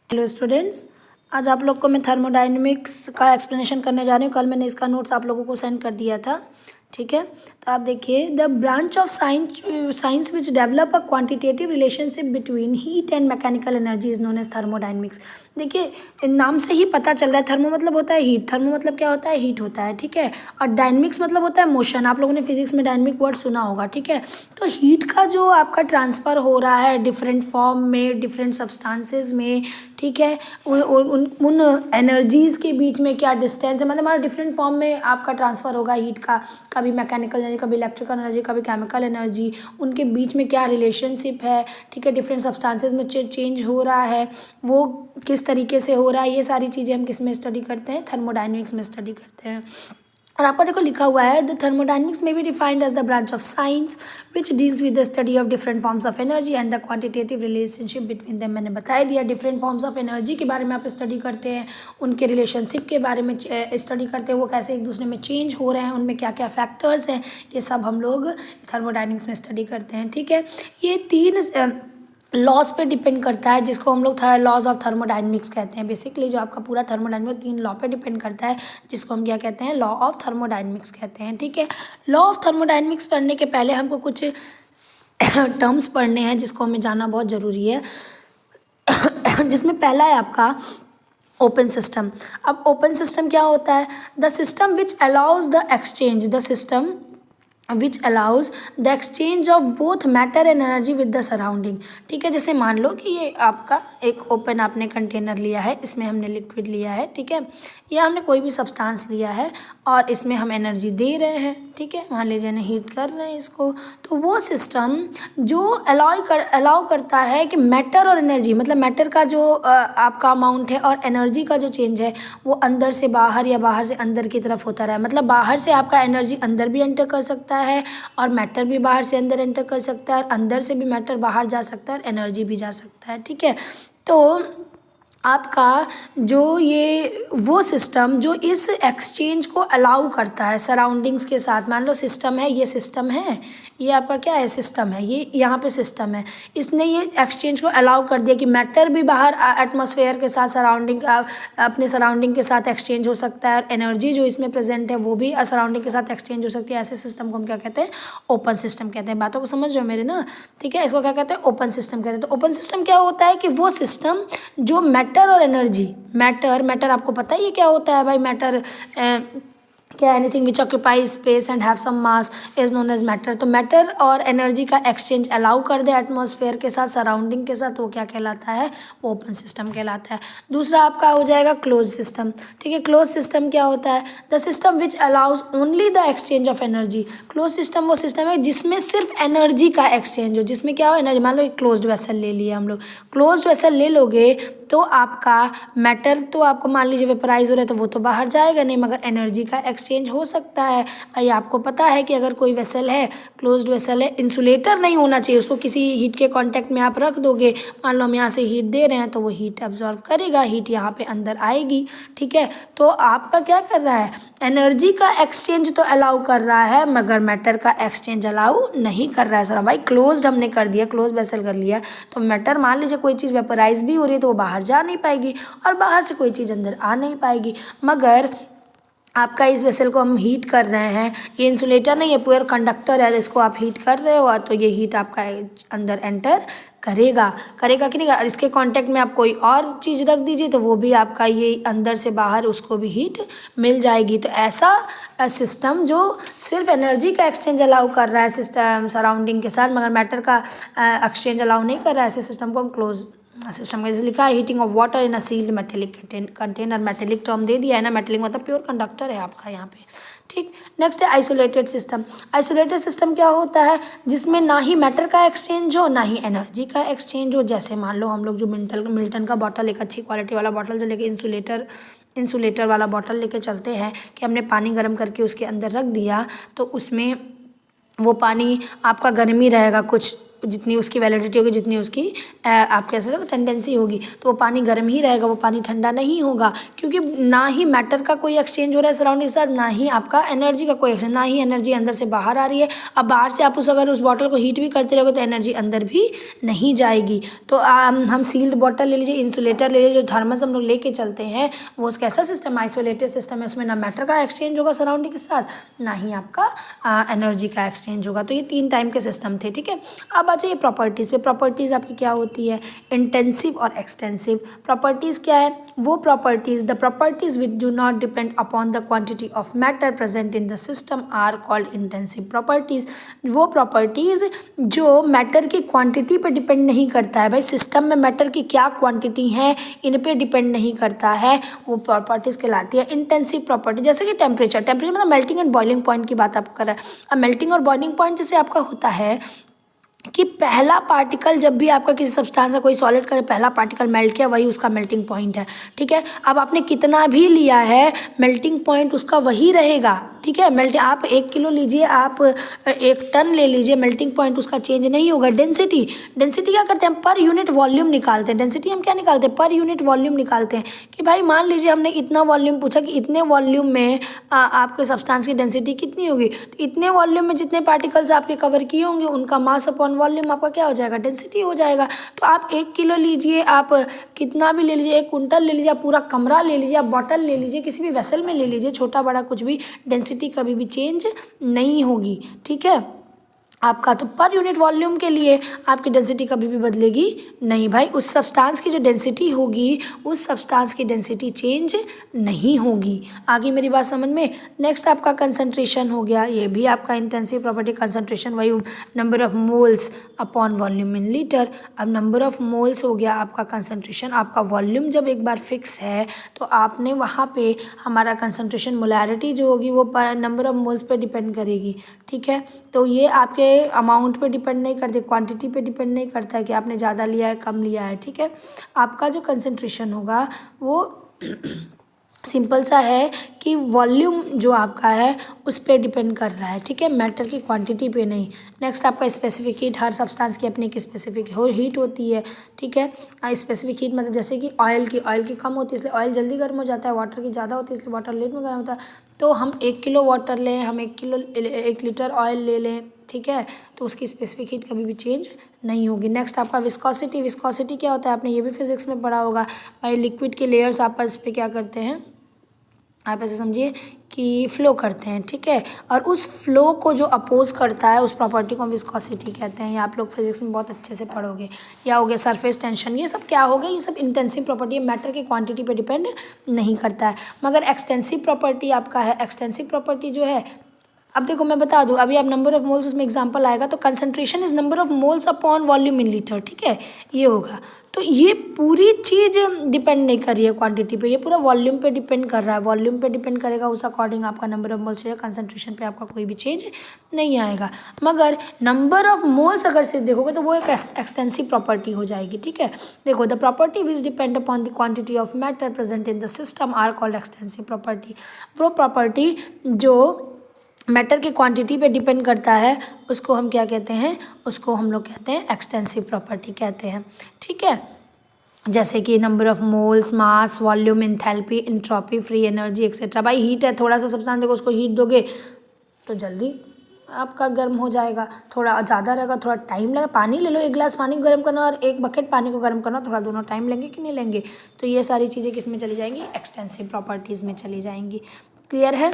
Hello students, आज आप लोग को मैं थर्मोडायनेमिक्स का एक्सप्लेनेशन करने जा रही हूँ। कल मैंने इसका नोट्स आप लोगों को सेंड कर दिया था, ठीक है। तो आप देखिए, the branch of science which develop a quantitative relationship between heat and mechanical energy is known as thermodynamics. देखिए, नाम से ही पता चल रहा है, थर्मो मतलब होता है हीट, थर्मो मतलब क्या होता है, हीट होता है, ठीक है। और डायनेमिक्स मतलब होता है मोशन। आप लोगों ने फिजिक्स में डायनेमिक वर्ड सुना होगा, ठीक है। तो हीट का जो आपका ट्रांसफ़र हो रहा है डिफरेंट फॉर्म में, डिफरेंट सब्सटेंसेस में, ठीक है, उन एनर्जीज़ के बीच में क्या डिस्टेंस है, मतलब हमारा डिफरेंट फॉर्म में आपका ट्रांसफ़र होगा हीट का। कभी मैकेनिकल एनर्जी, कभी इलेक्ट्रिकल एनर्जी, कभी केमिकल एनर्जी, उनके बीच में क्या रिलेशनशिप है, ठीक है। डिफरेंट सब्सटेंसेस में चेंज हो रहा है, वो किस तरीके से हो रहा है, ये सारी चीज़ें हम किस में स्टडी करते हैं, थर्मोडायनेमिक्स में स्टडी करते हैं। और आपका देखो लिखा हुआ है, the thermodynamics may be defined as the branch of science which deals with the study of different forms of energy and the quantitative relationship between them. मैंने बता दिया, डिफरेंट फॉर्म्स ऑफ एनर्जी के बारे में आप स्टडी करते हैं, उनके रिलेशनशिप के बारे में स्टडी करते हैं, वो कैसे एक दूसरे में चेंज हो रहे हैं, उनमें क्या क्या फैक्टर्स हैं, ये सब हम लोग थर्मोडायनेमिक्स में स्टडी करते हैं, ठीक है। ये तीन लॉज पे डिपेंड करता है, जिसको हम लोग लॉज ऑफ थर्मोडायनेमिक्स कहते हैं। बेसिकली जो आपका पूरा थर्मोडायनेमिक्स 3 लॉ पे डिपेंड करता है, जिसको हम क्या कहते हैं, लॉ ऑफ थर्मोडायनेमिक्स कहते हैं, ठीक है। लॉ ऑफ थर्मोडायनेमिक्स पढ़ने के पहले हमको कुछ टर्म्स पढ़ने हैं, जिसको हमें जानना बहुत ज़रूरी है। जिसमें पहला है आपका ओपन सिस्टम। अब ओपन सिस्टम क्या होता है, the system which allows the exchange, the system which allows the exchange of both matter and energy with the surrounding, ठीक है। जैसे मान लो कि ये आपका एक ओपन आपने कंटेनर लिया है, इसमें हमने लिक्विड लिया है, ठीक है, या हमने कोई भी सब्सटेंस लिया है और इसमें हम एनर्जी दे रहे हैं, ठीक है, मान लीजिए ना हीट कर रहे हैं इसको। तो वो सिस्टम जो अलाउ करता है कि मैटर और एनर्जी, मतलब मैटर का जो आपका अमाउंट है और एनर्जी का जो चेंज है वो अंदर से बाहर या बाहर से अंदर की तरफ होता रहा है। मतलब बाहर से आपका एनर्जी अंदर भी एंटर कर सकता है और मैटर भी बाहर से अंदर एंटर कर सकता है, और अंदर से भी मैटर बाहर जा सकता है और एनर्जी भी जा सकता है, ठीक है। तो आपका जो ये वो सिस्टम जो इस एक्सचेंज को अलाउ करता है सराउंडिंग्स के साथ, मान लो सिस्टम है, ये सिस्टम है, ये आपका क्या है, सिस्टम है, ये यहाँ पे सिस्टम है, इसने ये एक्सचेंज को अलाउ कर दिया कि मैटर भी बाहर एटमॉस्फेयर के साथ सराउंडिंग अपने सराउंडिंग के साथ एक्सचेंज हो सकता है, और एनर्जी जो इसमें प्रेजेंट है वो भी सराउंडिंग के साथ एक्सचेंज हो सकती है। ऐसे सिस्टम को हम क्या कहते हैं, ओपन सिस्टम कहते हैं। बातों को समझ रहे हो मेरे ना, ठीक है। इसको क्या कहते हैं, ओपन सिस्टम कहते हैं। तो ओपन सिस्टम क्या होता है कि वो सिस्टम जो मैटर और एनर्जी, मैटर आपको पता ही है क्या होता है भाई, मैटर क्या, anything which occupy space and have some mass is known as matter. तो मैटर और एनर्जी का एक्सचेंज अलाउ कर दे एटमॉस्फेयर के साथ, सराउंडिंग के साथ, वो क्या कहलाता है, ओपन सिस्टम कहलाता है। दूसरा आपका हो जाएगा क्लोज सिस्टम, ठीक है। क्लोज सिस्टम क्या होता है, the system which allows only the exchange of energy. Close system वो सिस्टम है जिसमें सिर्फ एनर्जी का एक्सचेंज हो, जिसमें क्या हो, एनर्जी। मान लो एक क्लोज्ड वेसल ले लिया हम लोग, क्लोज्ड वेसल ले लोगे तो आपका मैटर तो आपको मान लीजिए वेपराइज हो रहा है तो वो तो बाहर जाएगा नहीं, मगर एनर्जी का एक्सचेंज हो सकता है। भाई आपको पता है कि अगर कोई वेसल है, क्लोज्ड वेसल है, इंसुलेटर नहीं होना चाहिए, उसको किसी हीट के कांटेक्ट में आप रख दोगे, मान लो हम यहाँ से हीट दे रहे हैं तो वो हीट अब्जॉर्व करेगा, हीट यहाँ पे अंदर आएगी, ठीक है। तो आपका क्या कर रहा है, एनर्जी का एक्सचेंज तो अलाउ कर रहा है मगर मैटर का एक्सचेंज अलाउ नहीं कर रहा है। सर भाई क्लोज्ड हमने कर दिया, क्लोज वेसल कर लिया, तो मैटर मान लीजिए कोई चीज़ वेपराइज भी हो रही है तो वो बाहर जा नहीं पाएगी और बाहर से कोई चीज़ अंदर आ नहीं पाएगी। मगर आपका इस वेसल को हम हीट कर रहे हैं, ये इंसुलेटर नहीं है, प्योर कंडक्टर है, इसको आप हीट कर रहे हो तो ये हीट आपका अंदर एंटर करेगा कि नहीं। और इसके कांटेक्ट में आप कोई और चीज़ रख दीजिए तो वो भी आपका ये अंदर से बाहर उसको भी हीट मिल जाएगी। तो ऐसा सिस्टम जो सिर्फ एनर्जी का एक्सचेंज अलाउ कर रहा है सिस्टम सराउंडिंग के साथ, मगर मैटर का एक्सचेंज अलाउ नहीं कर रहा है, ऐसे सिस्टम को हम क्लोज सिस्टम का। जैसे लिखा है heating of water in a sealed metallic container, metallic term दे दिया है ना, मेटेलिक मतलब प्योर कंडक्टर है आपका यहाँ पे, ठीक। नेक्स्ट है आइसोलेटेड सिस्टम। आइसोलेटेड सिस्टम क्या होता है, जिसमें ना ही मैटर का एक्सचेंज हो ना ही एनर्जी का एक्सचेंज हो। जैसे मान लो हम लोग जो मिल्टन का बॉटल, एक अच्छी क्वालिटी वाला बॉटल जो लेके इंसुलेटर वाला बॉटल लेके चलते हैं, कि हमने पानी गर्म करके उसके अंदर रख दिया तो उसमें वो पानी आपका गर्म ही रहेगा, कुछ जितनी उसकी वैलिडिटी होगी, जितनी उसकी आप कह सकते हो टेंडेंसी होगी, तो वो पानी गर्म ही रहेगा, वो पानी ठंडा नहीं होगा, क्योंकि ना ही मैटर का कोई एक्सचेंज हो रहा है सराउंडिंग के साथ, ना ही आपका एनर्जी का कोई एक्सचेंज, ना ही एनर्जी अंदर से बाहर आ रही है। अब बाहर से आप अगर उस बॉटल को हीट भी करते रहोगे तो एनर्जी अंदर भी नहीं जाएगी। तो हम सील्ड बॉटल ले लीजिए, इंसुलेटर ले लीजिए, जो थर्मस हम लोग लेके चलते हैं, वो कैसा सिस्टम, आइसोलेटेड सिस्टम है, उसमें ना मैटर का एक्सचेंज होगा सराउंडिंग के साथ, ना ही आपका एनर्जी का एक्सचेंज होगा। तो ये 3 टाइम के सिस्टम थे, ठीक है। अब आ जाइए प्रॉपर्टीज़ पे। प्रॉपर्टीज़ आपकी क्या होती है, इंटेंसिव और एक्सटेंसिव। प्रॉपर्टीज़ क्या है, वो properties, the properties which do not depend upon the quantity of matter present in the system are called intensive properties. वो प्रॉपर्टीज़ जो मैटर की क्वांटिटी पे डिपेंड नहीं करता है, भाई सिस्टम में मैटर की क्या क्वांटिटी है इन पे डिपेंड नहीं करता है, वो प्रॉपर्टीज़ कहलाती है इंटेंसिव प्रॉपर्टी। जैसे कि टेम्परेचर मतलब मेल्टिंग एंड बॉइलिंग पॉइंट की बात आपको कर रहा है। अब मेल्टिंग और बॉइलिंग पॉइंट जैसे आपका होता है कि पहला पार्टिकल जब भी आपका किसी सब्सटेंस का कोई सॉलिड का पहला पार्टिकल मेल्ट किया, वही उसका मेल्टिंग पॉइंट है, ठीक है। अब आपने कितना भी लिया है, मेल्टिंग पॉइंट उसका वही रहेगा, ठीक है। आप 1 किलो लीजिए, आप 1 टन ले लीजिए, मेल्टिंग पॉइंट उसका चेंज नहीं होगा। डेंसिटी क्या करते हैं हम, पर यूनिट वॉल्यूम निकालते हैं। डेंसिटी हम क्या निकालते हैं, पर यूनिट वॉल्यूम निकालते हैं, कि भाई मान लीजिए हमने इतना वॉल्यूम पूछा कि इतने वॉल्यूम में आपके सब्सटेंस की डेंसिटी कितनी होगी, तो इतने वॉल्यूम में जितने पार्टिकल्स आपके कवर किए होंगे उनका मास अपॉन वॉल्यूम आपका क्या हो जाएगा, डेंसिटी हो जाएगा। तो आप 1 किलो लीजिए, आप कितना भी ले लीजिए, 1 कुंटल ले लीजिए, आप पूरा कमरा ले लीजिए, आप बॉटल ले लीजिए, किसी भी वेसल में ले लीजिए, छोटा बड़ा कुछ भी, डेंसिटी कभी भी चेंज नहीं होगी, ठीक है आपका। तो पर यूनिट वॉल्यूम के लिए आपकी डेंसिटी कभी भी बदलेगी नहीं भाई, उस सब्सटेंस की जो डेंसिटी होगी, उस सब्सटेंस की डेंसिटी चेंज नहीं होगी। आगे मेरी बात समझ में। नेक्स्ट आपका कंसंट्रेशन हो गया, ये भी आपका इंटेंसिव प्रॉपर्टी। कंसंट्रेशन वही number of moles upon volume in litre. अब नंबर ऑफ मोल्स हो गया आपका कंसंट्रेशन। आपका वॉल्यूम जब एक बार फिक्स है तो आपने वहाँ पे हमारा कंसंट्रेशन मोलैरिटी जो होगी वो नंबर ऑफ मोल्स पे डिपेंड करेगी, ठीक है। तो ये आपके अमाउंट पे डिपेंड नहीं करती, क्वांटिटी पे डिपेंड नहीं करता है कि आपने ज़्यादा लिया है कम लिया है, ठीक है। आपका जो कंसंट्रेशन होगा वो सिंपल सा है कि वॉल्यूम जो आपका है उस पर डिपेंड कर रहा है, ठीक है, मैटर की क्वांटिटी पे नहीं। नेक्स्ट आपका स्पेसिफिक हीट। हर सब्सटेंस की अपनी एक स्पेसिफिक हीट होती है, ठीक है। स्पेसिफिक हीट मतलब जैसे कि ऑयल की कम होती है इसलिए ऑयल जल्दी गर्म हो जाता है, वाटर की ज़्यादा होती है इसलिए वाटर लेट में गर्म होता है। तो हम 1 किलो वाटर लें, हम 1 लीटर ऑयल ले लें, ठीक है, तो उसकी स्पेसिफिक हीट कभी भी चेंज नहीं होगी। नेक्स्ट आपका विस्कोसिटी क्या होता है, आपने ये भी फिजिक्स में पढ़ा होगा भाई। लिक्विड के लेयर्स आपस पे क्या करते हैं, आप ऐसे समझिए कि फ्लो करते हैं, ठीक है, और उस फ्लो को जो अपोज करता है उस प्रॉपर्टी को हम विस्कोसिटी कहते हैं। ये आप लोग फिजिक्स में बहुत अच्छे से पढ़ोगे। या हो गया सरफेस टेंशन, ये सब क्या हो गया, ये सब इंटेंसिव प्रॉपर्टी है, मैटर की क्वांटिटी पे डिपेंड नहीं करता है। मगर एक्सटेंसिव प्रॉपर्टी आपका है, एक्सटेंसिव प्रॉपर्टी जो है, अब देखो मैं बता दूं, अभी आप नंबर ऑफ मोल्स उसमें एग्जांपल आएगा तो concentration is number of moles upon volume in litre, ठीक है, ये होगा। तो ये पूरी चीज़ डिपेंड नहीं कर रही है क्वांटिटी पे, ये पूरा वॉल्यूम पे डिपेंड कर रहा है। वॉल्यूम पे डिपेंड करेगा, उस अकॉर्डिंग आपका नंबर ऑफ मोल्स है, कंसंट्रेशन पे आपका कोई भी चेंज नहीं आएगा। मगर नंबर ऑफ मोल्स अगर सिर्फ देखोगे तो वो एक एक्सटेंसिव प्रॉपर्टी हो जाएगी, ठीक है। देखो, the property which depend upon the quantity of matter present in the system are called extensive property. वो प्रॉपर्टी जो मैटर की क्वांटिटी पे डिपेंड करता है उसको हम क्या कहते हैं, उसको हम लोग कहते हैं एक्सटेंसिव प्रॉपर्टी कहते हैं, ठीक है। जैसे कि number of moles, mass, volume, enthalpy, entropy, free energy etcetera. भाई हीट है, थोड़ा सा सब्सटेंस देखो उसको हीट दोगे तो जल्दी आपका गर्म हो जाएगा, थोड़ा ज़्यादा रहेगा थोड़ा टाइम लगेगा। पानी ले लो, 1 गिलास पानी को गर्म करना और 1 बकेट पानी को गर्म करना, थोड़ा दोनों टाइम लेंगे कि नहीं लेंगे। तो ये सारी चीज़ें किस में चली जाएंगी, एक्सटेंसिव प्रॉपर्टीज़ में चली जाएंगी। क्लियर है।